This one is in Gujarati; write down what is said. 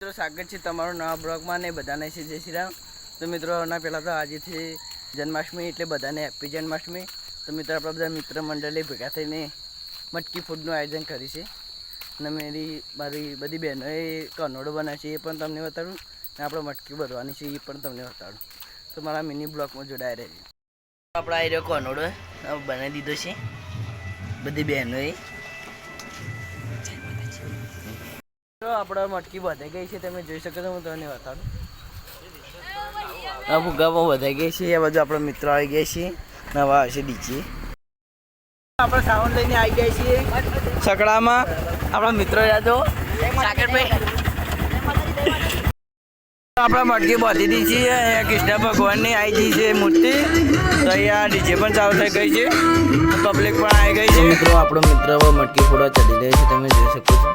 મિત્રો સ્વાગત છે તમારું નવા બ્લોગમાં ને બધાને છે જય શ્રી રામ। તો મિત્રો ના પહેલાં તો આજથી જન્માષ્ટમી એટલે બધાને હેપી જન્માષ્ટમી। તો મિત્રો આપણા બધા મિત્ર મંડળે ભેગા થઈને મટકી ફૂડનું આયોજન કર્યું છે અને મારી બધી બહેનોએ કનોડો બનાવે છે એ પણ તમને બતાડું ને આપણે મટકી ભરવાની છે એ પણ તમને બતાડું। તો મારા મિની બ્લોગમાં જોડાઈ રહેજો। આપણે આ રહ્યો કનોડો બનાવી દીધો છે બધી બહેનોએ। આપણે મટકી વધાઈ ગઈ છે તમે જોઈ શકો છો। હું તમને બતાડું આ ફુગ્ગામાં વધાઈ ગઈ છે। આ બાજુ આપણા મિત્રો આવી ગયા છે નવા આવશે ડીજે। આપણે સાઉન્ડ લઈને આવી ગયા છીએ સકડામાં। આપણા મિત્રો યાદો સાગરભાઈ આપણે મટકી બાંધી દીધી છે। અહીંયા કૃષ્ણ ભગવાનની આવી ગઈ છે મૂર્તિ। તો અહીંયા ડીજે પણ ચાલુ થઈ ગઈ છે પબ્લિક પણ આવી ગઈ છે। મિત્રો આપણો મિત્ર મટકી ફોડવા ચડી રહ્યો છે તમે જોઈ શકો છો।